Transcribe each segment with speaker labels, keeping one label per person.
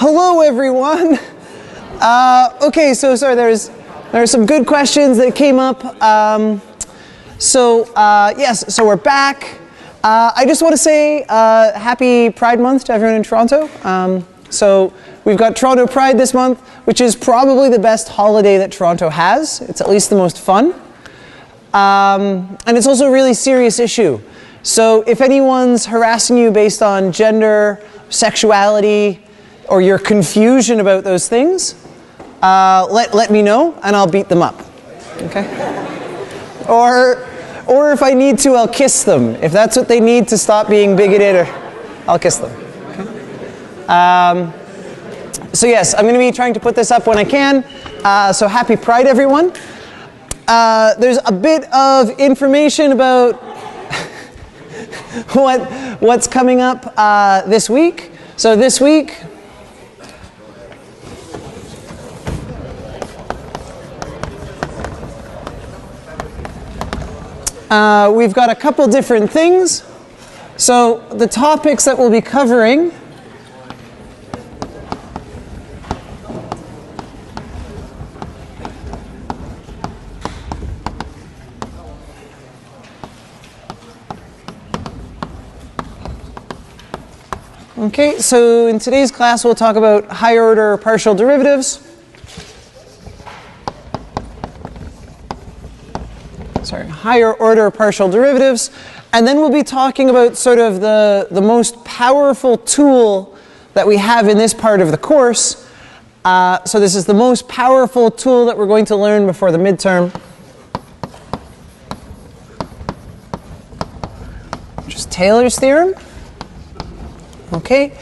Speaker 1: Hello, everyone. Okay, so sorry, there are some good questions that came up. Yes, so we're back. I just want to say happy Pride Month to everyone in Toronto. So we've got Toronto Pride this month, which is probably the best holiday that Toronto has. It's at least the most fun. And it's also a really serious issue. So if anyone's harassing you based on gender, sexuality, or your confusion about those things, let me know and I'll beat them up. Okay? Or if I need to, I'll kiss them. If that's what they need to stop being bigoted, I'll kiss them. Okay? So yes, I'm going to be trying to put this up when I can. So happy Pride, everyone. There's a bit of information about what's coming up this week. So this week, we've got a couple different things. So the topics that we'll be covering . Okay, so in today's class we'll talk about higher order partial derivatives. Higher order partial derivatives. And then we'll be talking about sort of the most powerful tool that we have in this part of the course. So this is the most powerful tool that we're going to learn before the midterm, which is Taylor's theorem. Okay.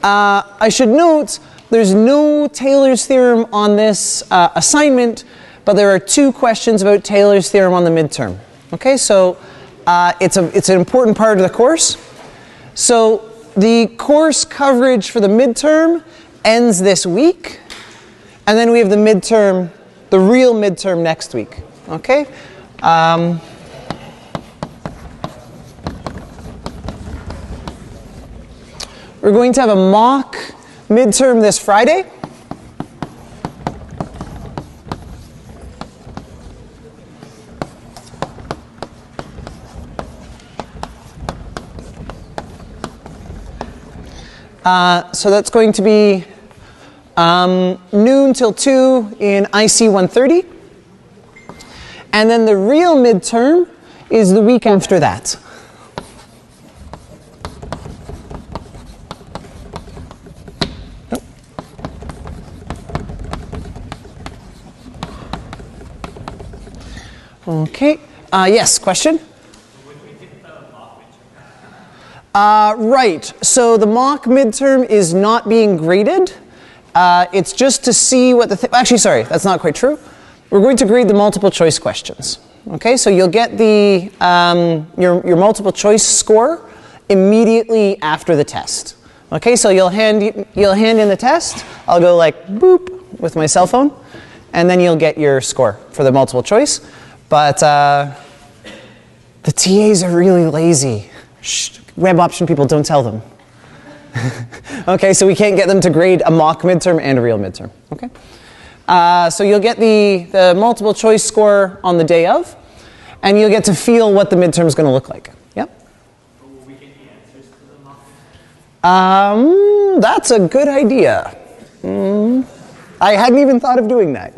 Speaker 1: I should note there's no Taylor's theorem on this assignment, but there are 2 questions about Taylor's theorem on the midterm. Okay, so it's an important part of the course. So the course coverage for the midterm ends this week, and then we have the midterm, the real midterm next week. Okay. We're going to have a mock midterm this Friday. So that's going to be noon till 2 in IC 130. And then the real midterm is the week after that. Okay. Yes, question? Right. So the mock midterm is not being graded. It's just to see what the actually, sorry, that's not quite true. We're going to grade the multiple choice questions. Okay, so you'll get the your multiple choice score immediately after the test. Okay, so you'll hand in the test. I'll go like boop with my cell phone, and then you'll get your score for the multiple choice. But the TAs are really lazy. Shh. Web option people, don't tell them. Okay, so we can't get them to grade a mock midterm and a real midterm. Okay, so you'll get the multiple choice score on the day of, and you'll get to feel what the midterm is going to look like. Yep.
Speaker 2: Will we get the answers to the mock?
Speaker 1: That's a good idea. I hadn't even thought of doing that.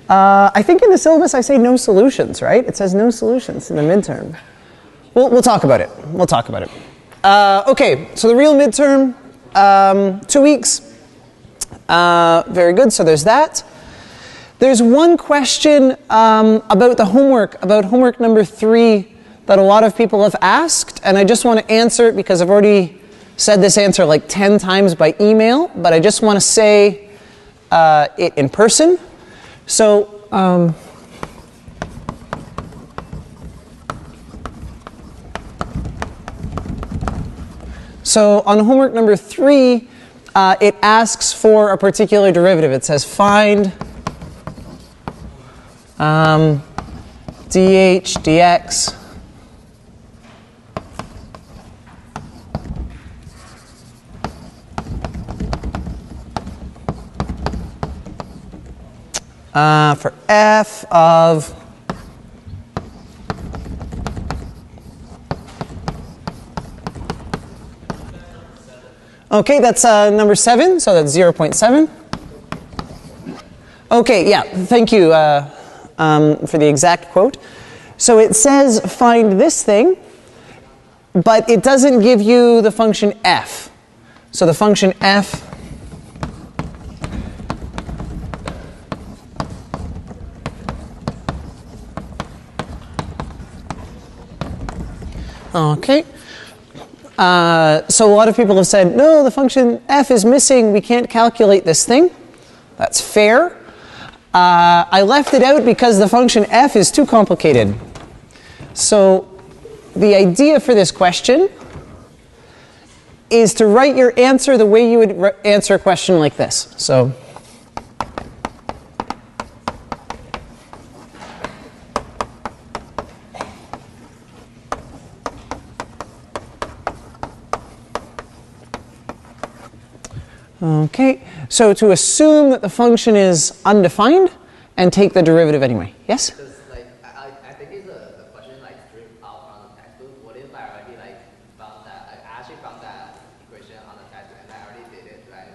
Speaker 1: I think in the syllabus I say no solutions, right? It says no solutions in the midterm. We'll talk about it. We'll talk about it. Okay, so the real midterm, 2 weeks. Very good, so there's that. There's one question about the homework, about homework number 3 that a lot of people have asked, and I just want to answer it because I've already said this answer like 10 times by email, but I just want to say it in person. So, on homework number 3, it asks for a particular derivative. It says find dh dx for f of okay, that's number 7, so that's 0.7. Okay, yeah, thank you for the exact quote. So it says find this thing, but it doesn't give you the function f. So the function f okay. So a lot of people have said, no, the function f is missing. We can't calculate this thing. That's fair. I left it out because the function f is too complicated. So the idea for this question is to write your answer the way you would answer a question like this. So okay, so to assume that the function is undefined and take the derivative anyway. Yes?
Speaker 3: Because like I think it's a question like stripped out from the textbook. What if I already like found that I actually found that equation on the textbook and I already did it, right?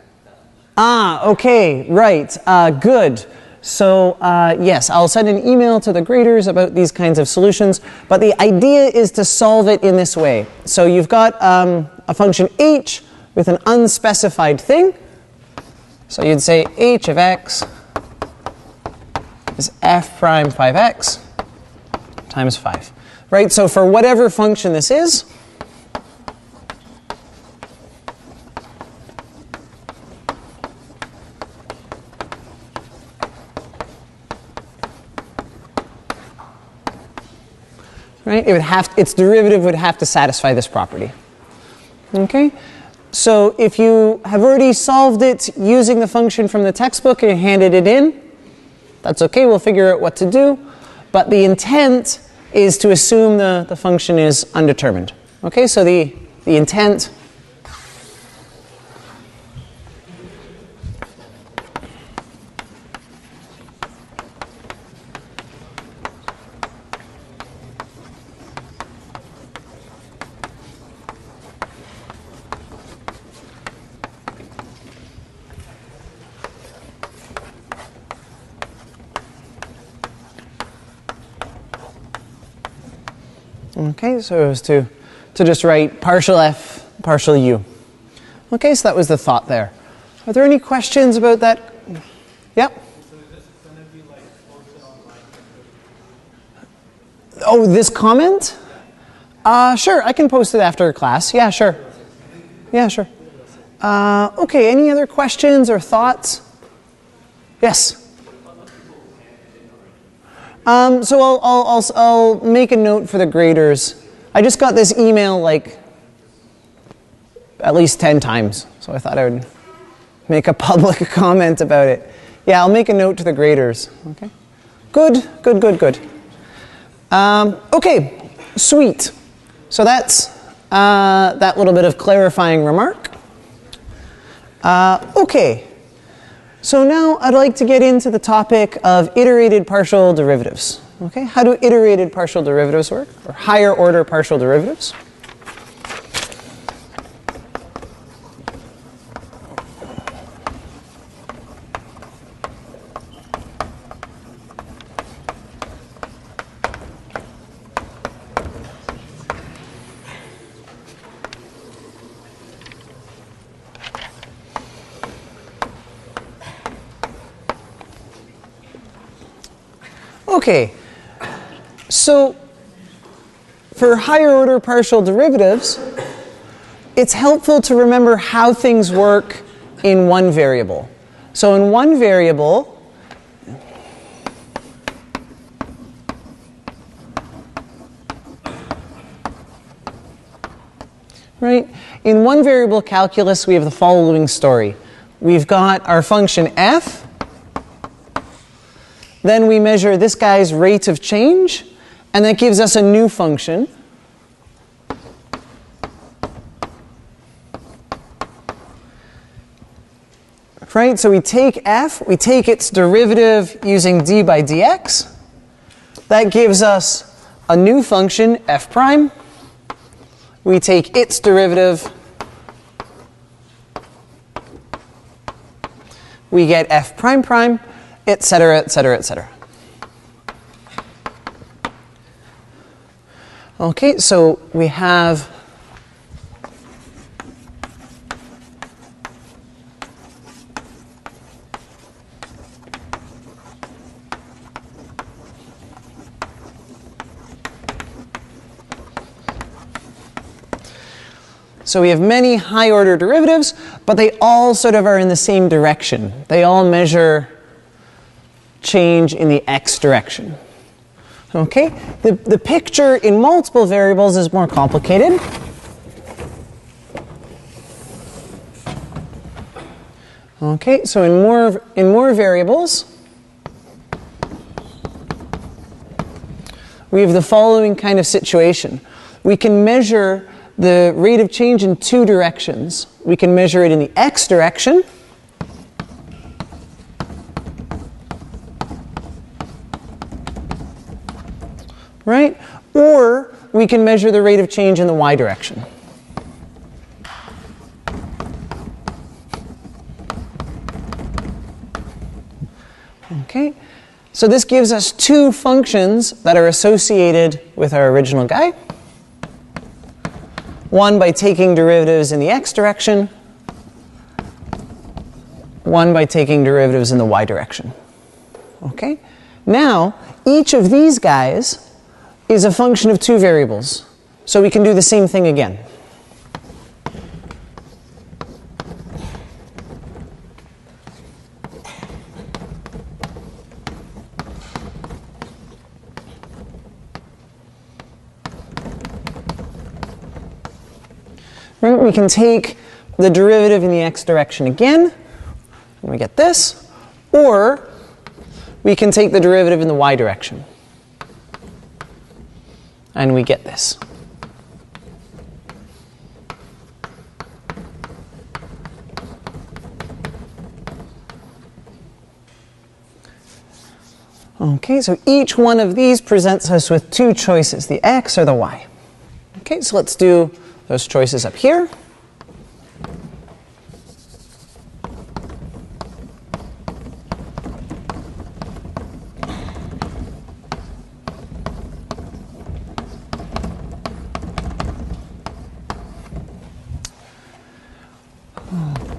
Speaker 1: Ah, okay, right, good. So yes, I'll send an email to the graders about these kinds of solutions, but the idea is to solve it in this way. So you've got a function h with an unspecified thing. So you'd say h of x is f prime 5x times 5. Right, so for whatever function this is, right, it would have, its derivative would have to satisfy this property. Okay? So if you have already solved it using the function from the textbook and handed it in, that's okay, we'll figure out what to do. But the intent is to assume the function is undetermined. Okay, so the intent okay, so it was to just write partial f, partial u. Okay, so that was the thought there. Are there any questions about that? Yep.
Speaker 2: So is this going to be like posted online?
Speaker 1: Oh, this comment? Sure, I can post it after class. Yeah, sure. Yeah, sure. Okay, any other questions or thoughts? Yes. So I'll make a note for the graders. I just got this email like at least 10 times, so I thought I would make a public comment about it. Yeah, I'll make a note to the graders. Okay. Good, good, good, good. Okay, sweet. So that's that little bit of clarifying remark. Okay. So now I'd like to get into the topic of iterated partial derivatives. Okay, how do iterated partial derivatives work, or higher order partial derivatives? Okay, so for higher order partial derivatives, it's helpful to remember how things work in one variable. So in one variable, right? In one variable calculus, we have the following story. We've got our function f. Then we measure this guy's rate of change, and that gives us a new function. right? So we take f, we take its derivative using d by dx. That gives us a new function, f prime. We take its derivative. We get f prime prime, et cetera, et cetera, et cetera. Okay, so we have many high-order derivatives, but they all sort of are in the same direction. They all measure change in the x direction. Okay, the picture in multiple variables is more complicated. Okay, so in more variables, we have the following kind of situation. We can measure the rate of change in two directions. We can measure it in the x direction, right? Or we can measure the rate of change in the y direction. Okay, so this gives us two functions that are associated with our original guy. One by taking derivatives in the x direction, one by taking derivatives in the y direction. Okay, now each of these guys is a function of two variables, so we can do the same thing again. Right, we can take the derivative in the x direction again, and we get this, or we can take the derivative in the y direction, and we get this. Okay, so each one of these presents us with two choices, the x or the y. Okay, so let's do those choices up here.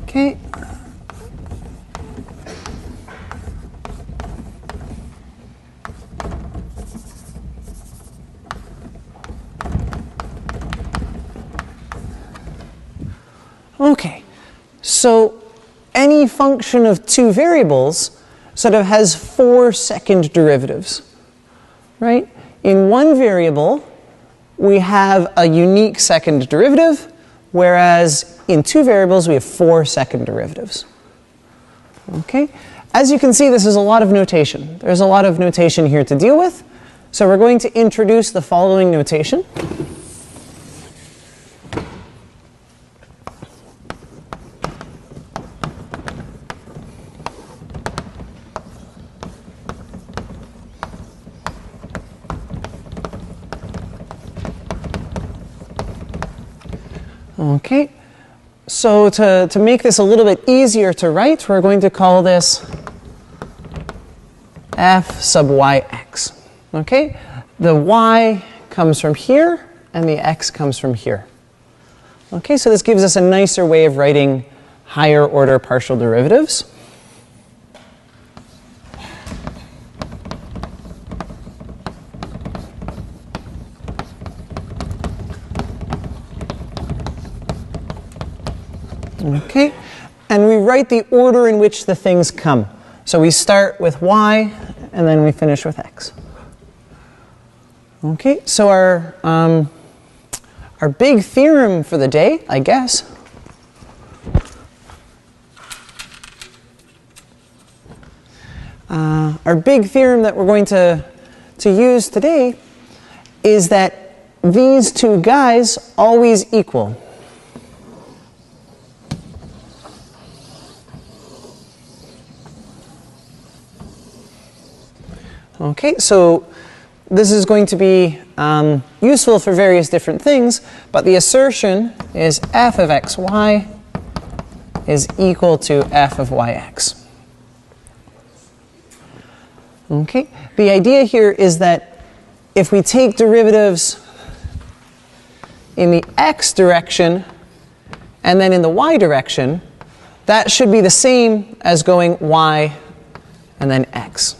Speaker 1: Okay. Okay, so any function of two variables sort of has 4 second derivatives, right? In one variable, we have a unique second derivative, whereas in two variables, we have 4 second derivatives. Okay, as you can see, this is a lot of notation. There's a lot of notation here to deal with, so we're going to introduce the following notation. Okay, so to make this a little bit easier to write, we're going to call this f sub yx. Okay, the y comes from here, and the x comes from here. Okay, so this gives us a nicer way of writing higher order partial derivatives. Okay, and we write the order in which the things come. So we start with y, and then we finish with x. Okay, so our big theorem for the day, I guess, our big theorem that we're going to use today is that these two guys always equal. Okay, so this is going to be useful for various different things, but the assertion is f of xy is equal to f of yx. Okay, the idea here is that if we take derivatives in the x direction and then in the y direction, that should be the same as going y and then x.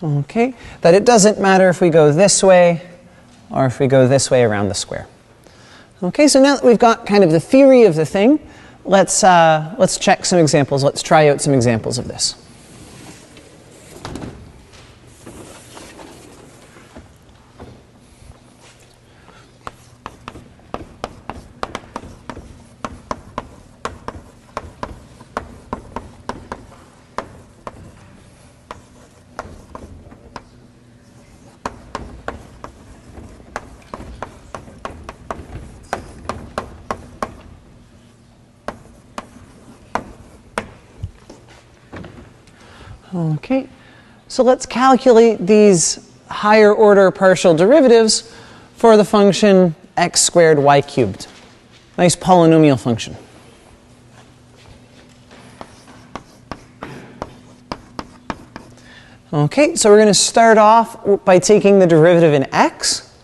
Speaker 1: Okay, that it doesn't matter if we go this way or if we go this way around the square. Okay, so now that we've got kind of the theory of the thing, let's check some examples. Let's try out some examples of this. Okay, so let's calculate these higher order partial derivatives for the function x squared y cubed. Nice polynomial function. Okay, so we're going to start off by taking the derivative in x.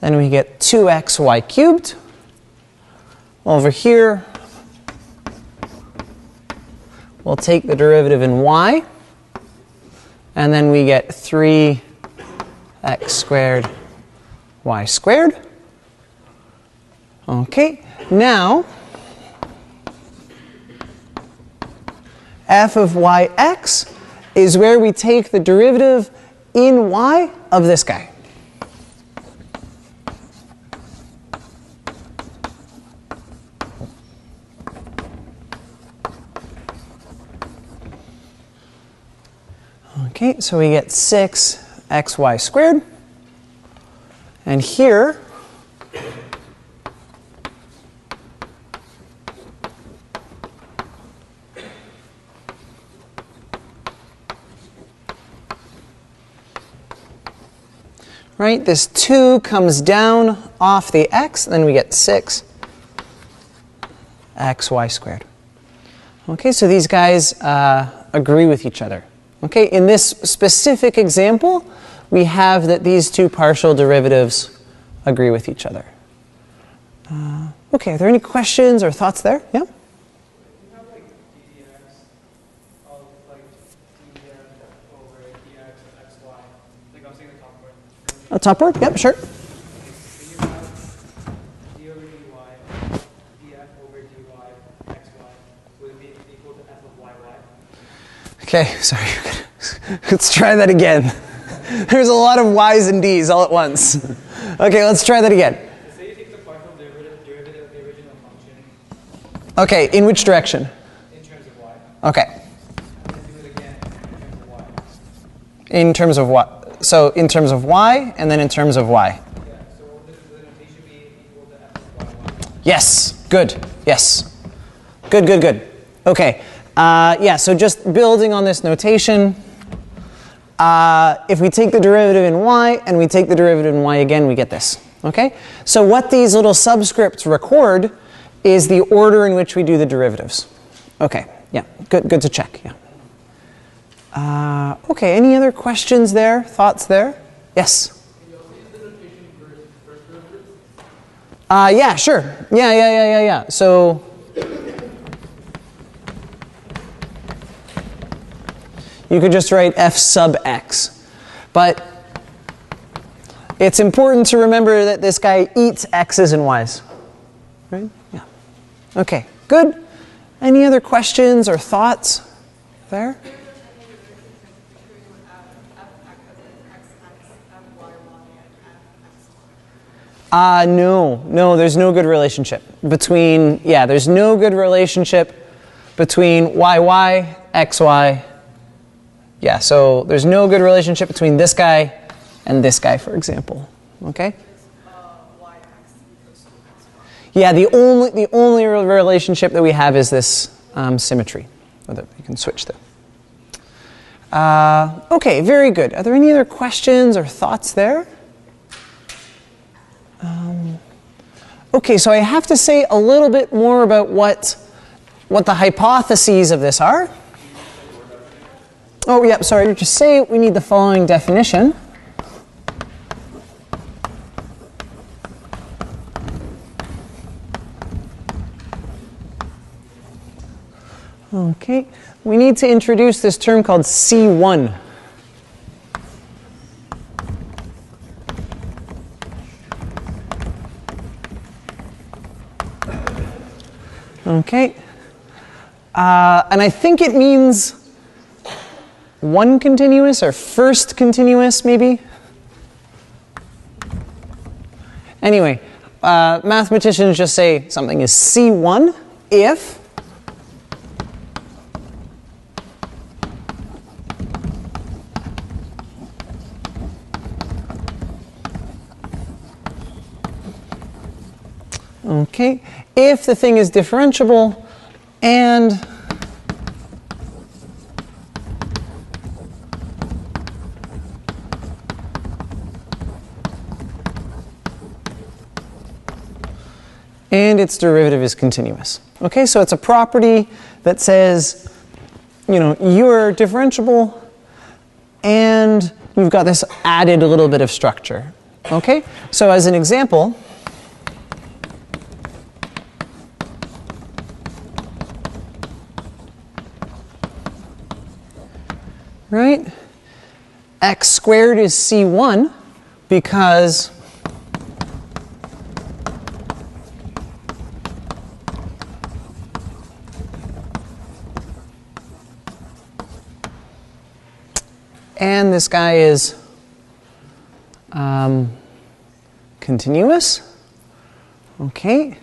Speaker 1: Then we get 2xy cubed. Over here, we'll take the derivative in y, and then we get 3x squared y squared. Okay, now f of yx is where we take the derivative in y of this guy. Okay, so we get 6xy squared. And here, right, this 2 comes down off the x, and then we get 6xy squared. Okay, so these guys agree with each other. Okay, in this specific example, we have that these two partial derivatives agree with each other. Okay, are there any questions or thoughts there? Yeah?
Speaker 2: You have like ddx of like df over dx of xy. Like I'm saying the top part.
Speaker 1: A top word? Yep, sure.
Speaker 2: So you have d over dy, df over dy, xy would be equal to f of yy.
Speaker 1: Okay, sorry. Let's try that again. There's a lot of y's and d's all at once. Okay, let's try that again.
Speaker 2: Say you take the partial derivative of the original function.
Speaker 1: Okay, in which direction?
Speaker 2: In terms of y.
Speaker 1: Okay.
Speaker 2: And do it again in terms of y.
Speaker 1: In terms of what? So in terms of y, and then in terms of y.
Speaker 2: Yeah, so the notation be equal to f of yy.
Speaker 1: Yes, good, yes. Good, good, good. Okay, yeah, so just building on this notation, if we take the derivative in y and we take the derivative in y again, we get this. Okay? So what these little subscripts record is the order in which we do the derivatives. Okay, yeah, good to check, yeah. Okay, any other questions there, thoughts there? Yes?
Speaker 2: Can you also use the notation for first derivatives?
Speaker 1: Yeah, sure. Yeah. So you could just write f sub x. But it's important to remember that this guy eats x's and y's. Right? Yeah. Okay, good. Any other questions or thoughts there? No, there's no good relationship between, there's no good relationship between yy, xy, Yeah, so there's no good relationship between this guy and this guy, for example. Okay? Yeah, the only real relationship that we have is this symmetry. You can switch them. Okay, very good. Are there any other questions or thoughts there? Okay, so I have to say a little bit more about what the hypotheses of this are. Oh, yeah, sorry, just say we need the following definition. Okay, we need to introduce this term called C1. Okay, and I think it means one continuous or first continuous, maybe. Anyway, mathematicians just say something is C1 if okay, if the thing is differentiable and its derivative is continuous. Okay, so it's a property that says, you know, you're differentiable and you've got this added little bit of structure. Okay, so as an example, right, x squared is C1 because and this guy is continuous. Okay.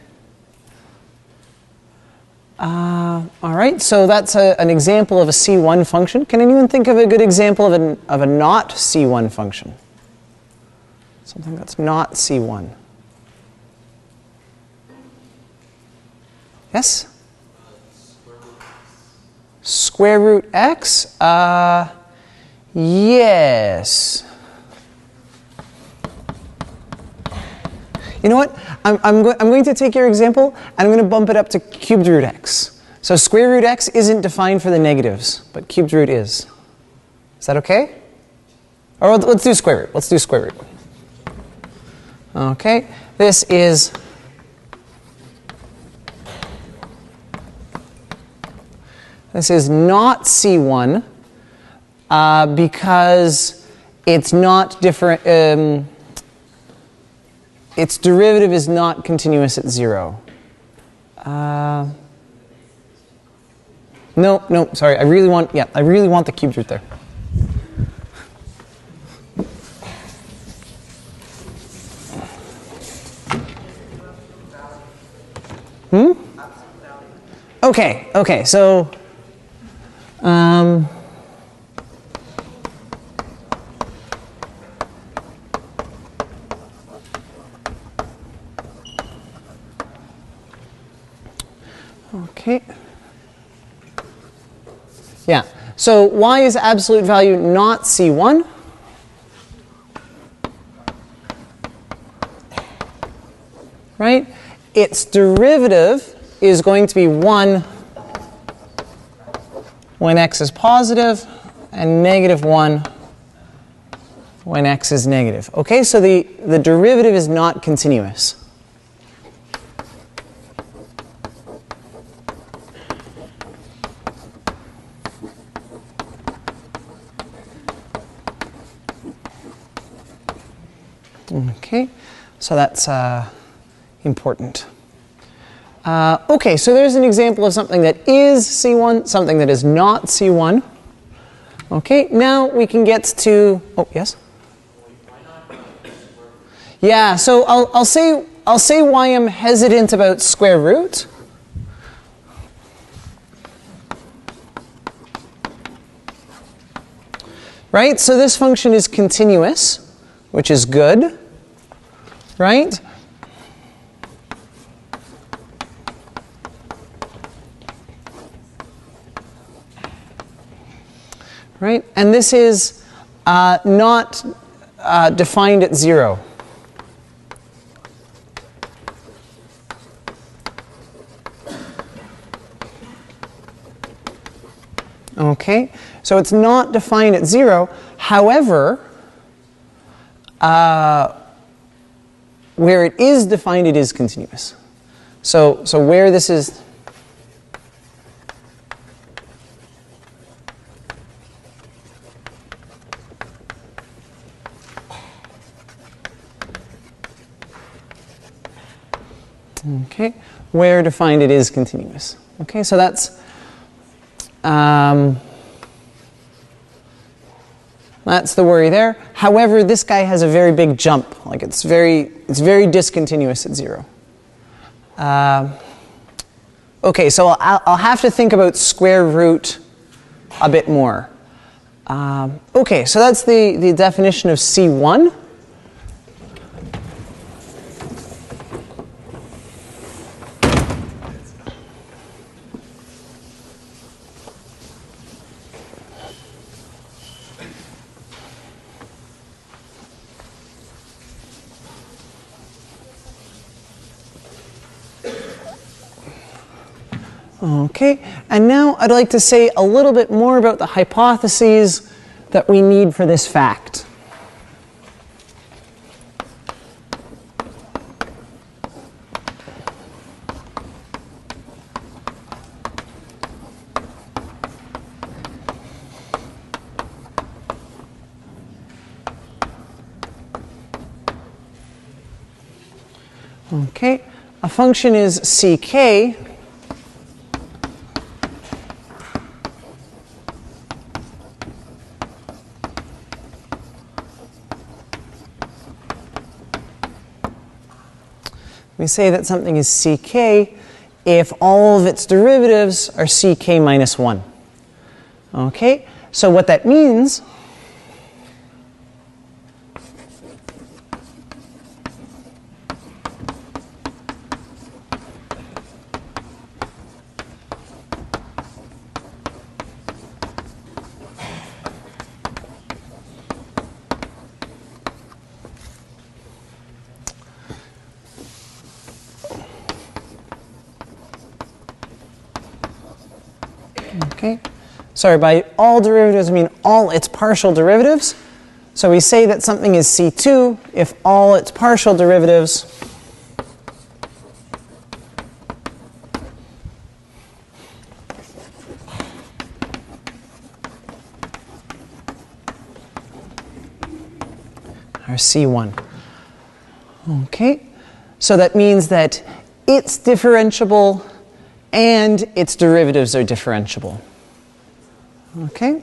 Speaker 1: All right, so that's an example of a C1 function. Can anyone think of a good example of a not C1 function? Something that's not C1. Yes? Square root x? Yes. You know what? I'm going to take your example and I'm going to bump it up to cubed root x. So square root x isn't defined for the negatives, but cubed root is. Is that okay? Or let's do square root. Let's do square root. Okay. This is not C1 because it's not different. Its derivative is not continuous at 0. No, sorry. I really want the cubed root there. Okay, so okay. Yeah, so y is absolute value not C1. Right? Its derivative is going to be 1 when x is positive and negative 1 when x is negative. Okay, so the derivative is not continuous. Okay, so that's important. Okay, so there's an example of something that is C1, something that is not C1. Okay, now we can get to, oh yes? Yeah, so I'll say why I'm hesitant about square root. right? So this function is continuous, which is good, right? Right? And this is not defined at 0. Okay, so it's not defined at 0. However, where it is defined, it is continuous. So where this is... Okay, where defined, it is continuous. Okay, so that's the worry there. However, this guy has a very big jump. Like it's very discontinuous at 0. Okay, so I'll have to think about square root a bit more. Okay, so that's the definition of C1. Okay, and now I'd like to say a little bit more about the hypotheses that we need for this fact. Okay, a function is ck. We say that something is ck if all of its derivatives are ck minus 1. Okay, so what that means okay, sorry, by all derivatives I mean all its partial derivatives. So we say that something is C2 if all its partial derivatives are C1. Okay, so that means that it's differentiable and its derivatives are differentiable. Okay?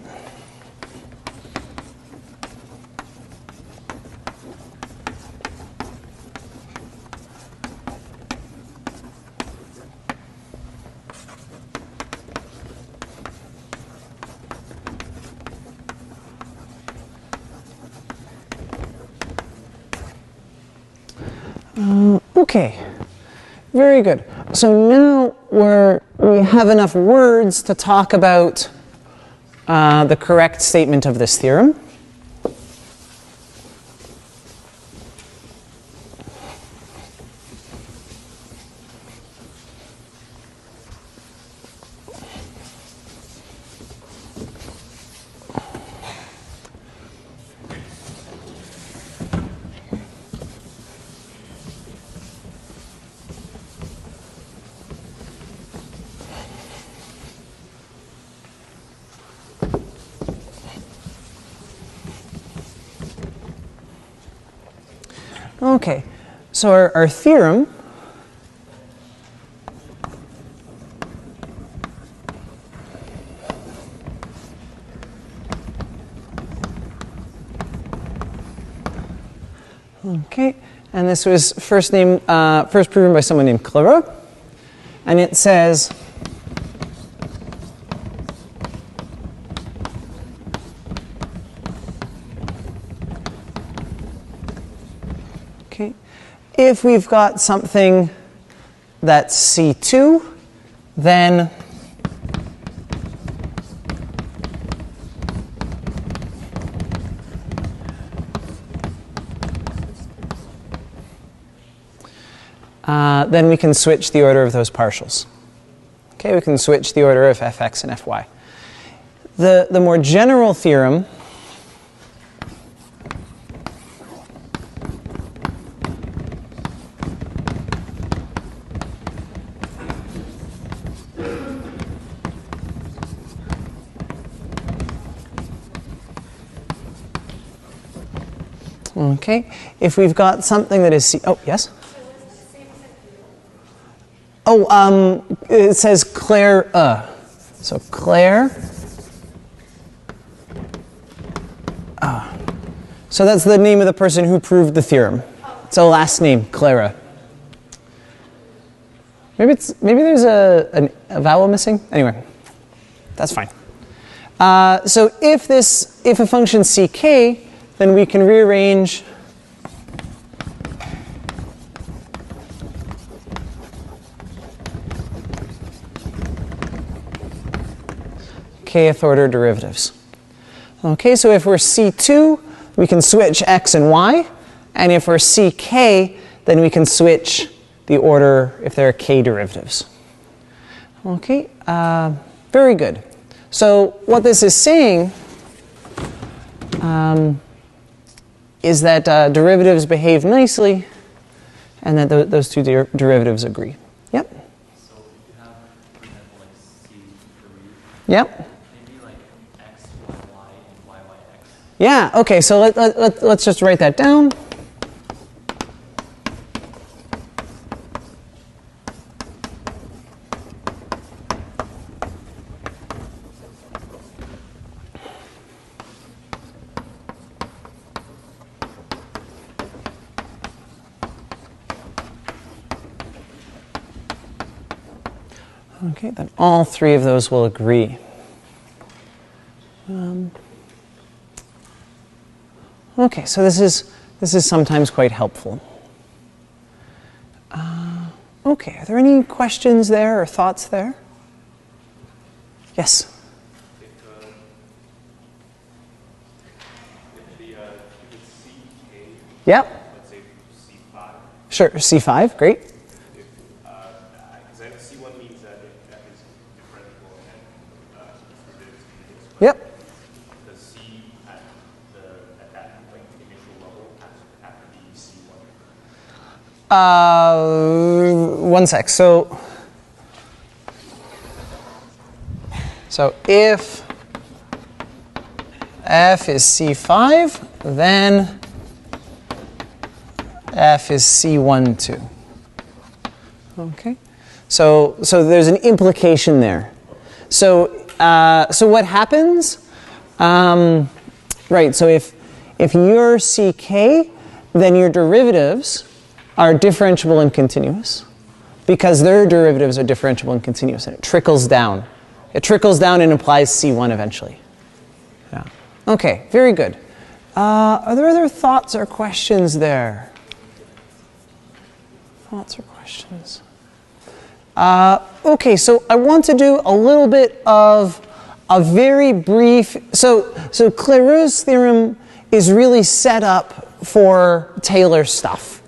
Speaker 1: Okay, very good. So now we have enough words to talk about the correct statement of this theorem. Okay, so our theorem okay, and this was first proven by someone named Clairaut, and it says if we've got something that's C2, then we can switch the order of those partials. Okay, we can switch the order of fx and fy. The more general theorem okay, if we've got something that is C, oh, yes? Oh, it says Clairaut. So Claire. So that's the name of the person who proved the theorem. It's a last name, Clairaut. Maybe there's a vowel missing. Anyway, that's fine. So if a function ck, then we can rearrange kth order derivatives. Okay, so if we're C2, we can switch x and y, and if we're ck, then we can switch the order if there are k derivatives. Okay, very good. So what this is saying is that derivatives behave nicely, and that those two derivatives agree. Yep.
Speaker 4: So you have, for example, like C3.
Speaker 1: Yep.
Speaker 4: Maybe like x, y, y, and y, y, x.
Speaker 1: Yeah, okay, so let's just write that down. Okay, then all three of those will agree. Okay, so this is sometimes quite helpful. Okay, are there any questions there or thoughts there? Yes. Yep.
Speaker 5: Let's say C5.
Speaker 1: Sure, C5, great.
Speaker 5: Because C1 means that f is differentiable and
Speaker 1: Yep.
Speaker 5: the C at that like initial level have to be C1.
Speaker 1: One sec. So if f is C5, then f is C1 too. Okay. So there's an implication there. So what happens? Right. So if you're ck, then your derivatives are differentiable and continuous, because their derivatives are differentiable and continuous, and it trickles down. It trickles down and implies C1 eventually. Yeah. Okay. Very good. Are there other thoughts or questions there? Thoughts or questions? Okay, so I want to do a little bit of a very brief, so Clairaut's theorem is really set up for Taylor stuff.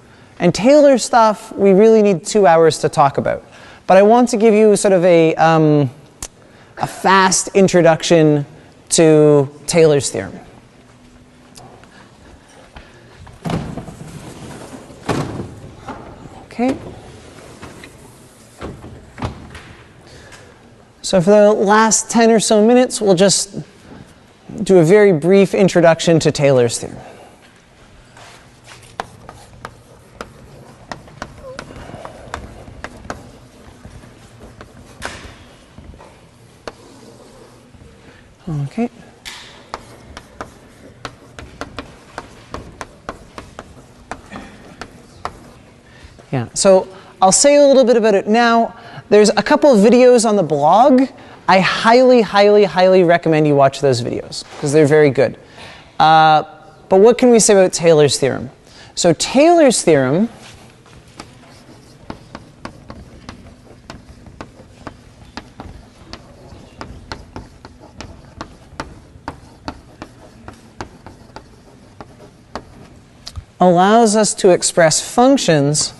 Speaker 1: And Taylor stuff, we really need 2 hours to talk about. But I want to give you sort of a fast introduction to Taylor's theorem. Okay. So for the last 10 or so minutes, we'll just do a very brief introduction to Taylor's theorem. Okay. Yeah, so I'll say a little bit about it now. There's a couple of videos on the blog. I highly, highly, highly recommend you watch those videos because they're very good. But what can we say about Taylor's theorem? So Taylor's theorem allows us to express functions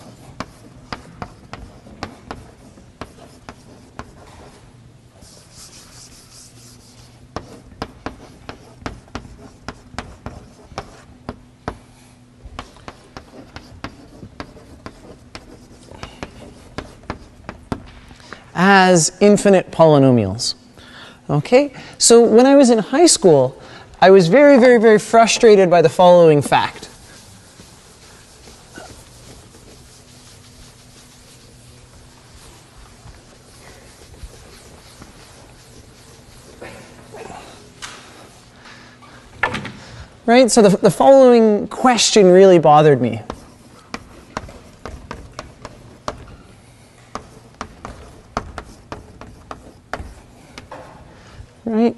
Speaker 1: as infinite polynomials. Okay? So when I was in high school, I was very, very, very frustrated by the following fact. Right? So the following question really bothered me. Right?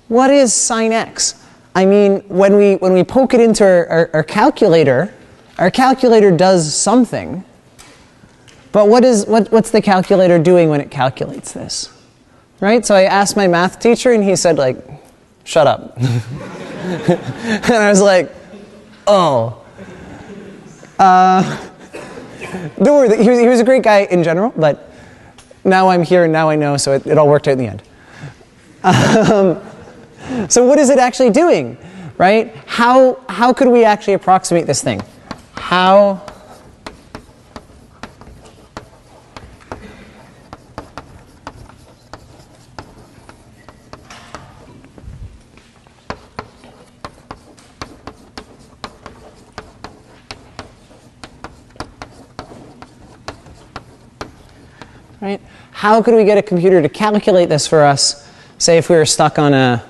Speaker 1: What is sine x? I mean, when we poke it into our calculator does something. But what's the calculator doing when it calculates this? Right? So I asked my math teacher, and he said, like, shut up. And I was like, oh. Don't worry, he was a great guy in general, but now I'm here and now I know, so it all worked out in the end. So what is it actually doing, right? How could we actually approximate this thing? How right? How could we get a computer to calculate this for us, say if we were stuck on a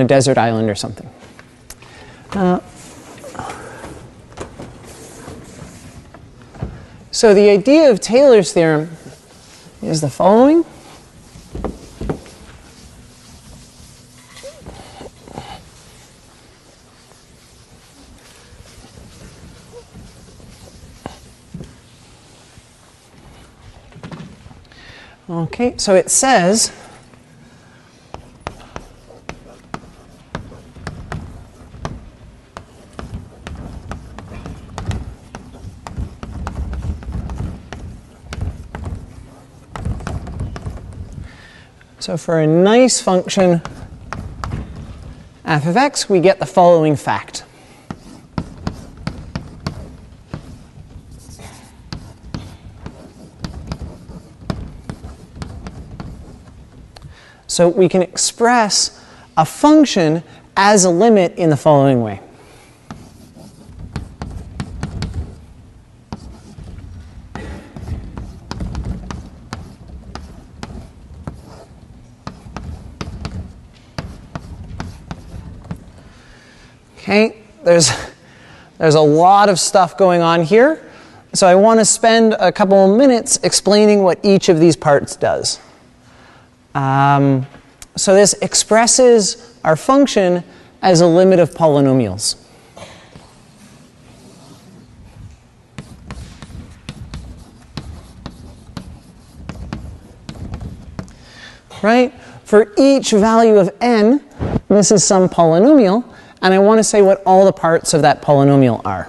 Speaker 1: desert island or something? So the idea of Taylor's theorem is the following. Okay, so it says so for a nice function f of x, we get the following fact. So we can express a function as a limit in the following way. Okay, there's a lot of stuff going on here, so I want to spend a couple of minutes explaining what each of these parts does. So this expresses our function as a limit of polynomials. Right? For each value of n, this is some polynomial, and I want to say what all the parts of that polynomial are.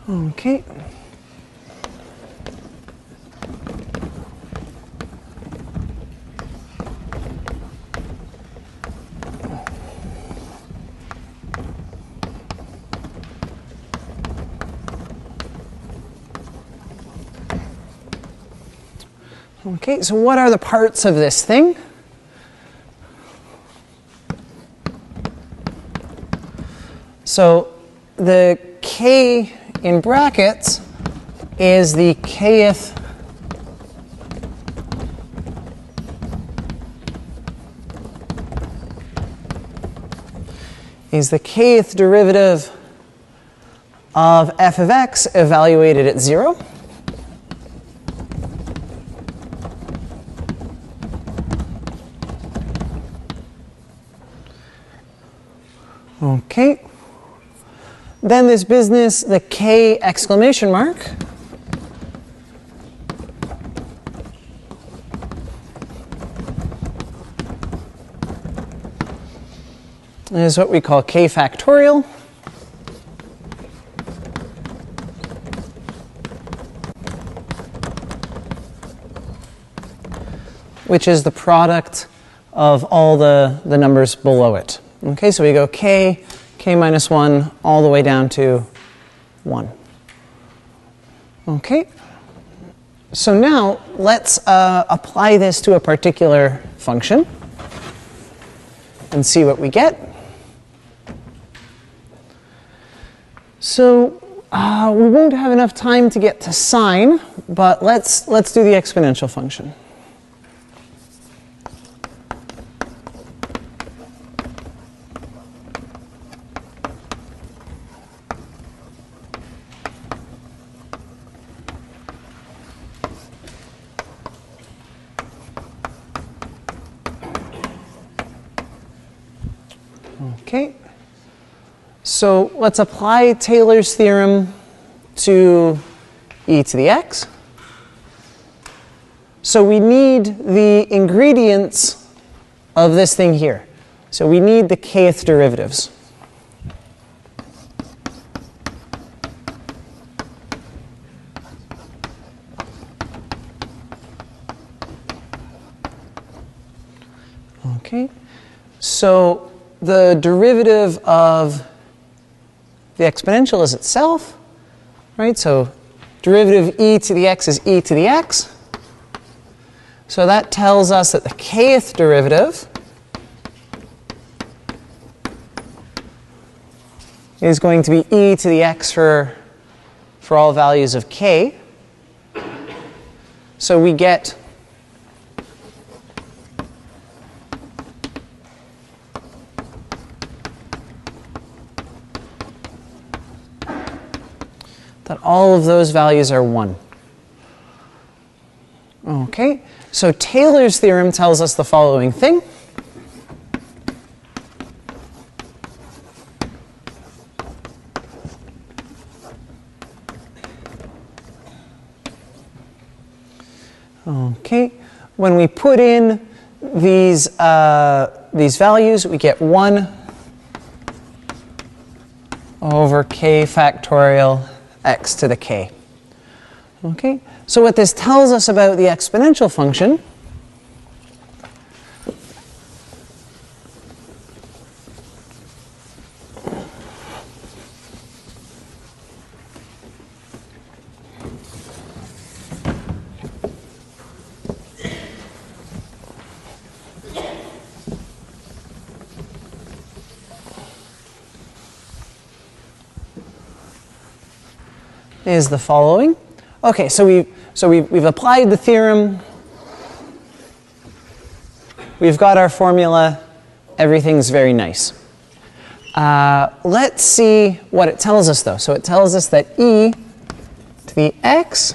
Speaker 1: Okay. Okay, so what are the parts of this thing? So the k in brackets is the kth derivative of f of x evaluated at 0. Okay. Then this business, the k exclamation mark, is what we call k factorial. Which is the product of all the numbers below it. Okay, so we go k minus 1 all the way down to 1. Okay, so now let's apply this to a particular function and see what we get. So we won't have enough time to get to sine, but let's do the exponential function. Okay, so let's apply Taylor's theorem to e to the x. So we need the ingredients of this thing here. So we need the kth derivatives. Okay, so the derivative of the exponential is itself, right? So derivative of e to the x is e to the x. So that tells us that the kth derivative is going to be e to the x for all values of k. So we get that all of those values are 1. Okay, so Taylor's theorem tells us the following thing. Okay, when we put in these values, we get 1 over k factorial x to the k. Okay, so what this tells us about the exponential function is the following. Okay, so we've applied the theorem. We've got our formula. Everything's very nice. Let's see what it tells us, though. So it tells us that e to the x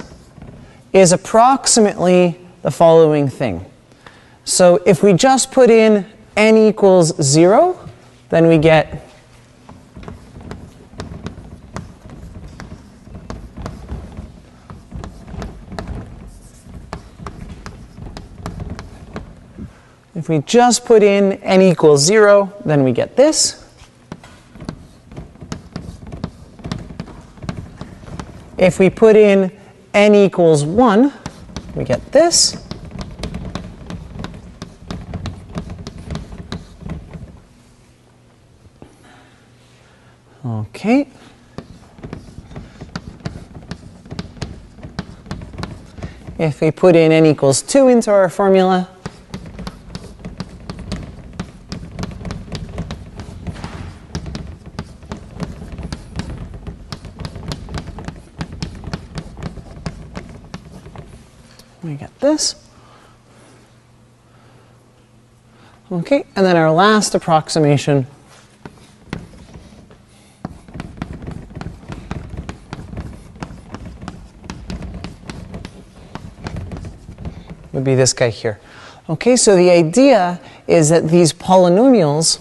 Speaker 1: is approximately the following thing. So if we just put in n equals 0, then we get if we just put in n equals 0, then we get this. If we put in n equals 1, we get this. Okay. If we put in n equals 2 into our formula, we get this. Okay, and then our last approximation would be this guy here. Okay, so the idea is that these polynomials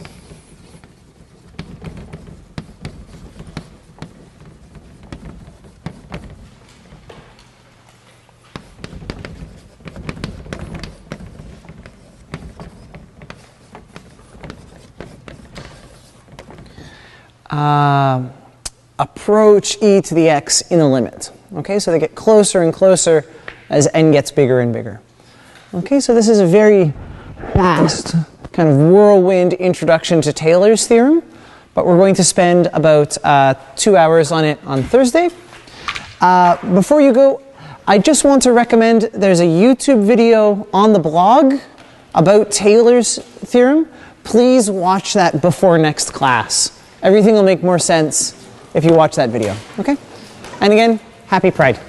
Speaker 1: approach e to the x in a limit. Okay, so they get closer and closer as n gets bigger and bigger. Okay, so this is a very fast kind of whirlwind introduction to Taylor's theorem, but we're going to spend about 2 hours on it on Thursday. Before you go, I just want to recommend there's a YouTube video on the blog about Taylor's theorem. Please watch that before next class. Everything will make more sense if you watch that video, okay? And again, happy Pride.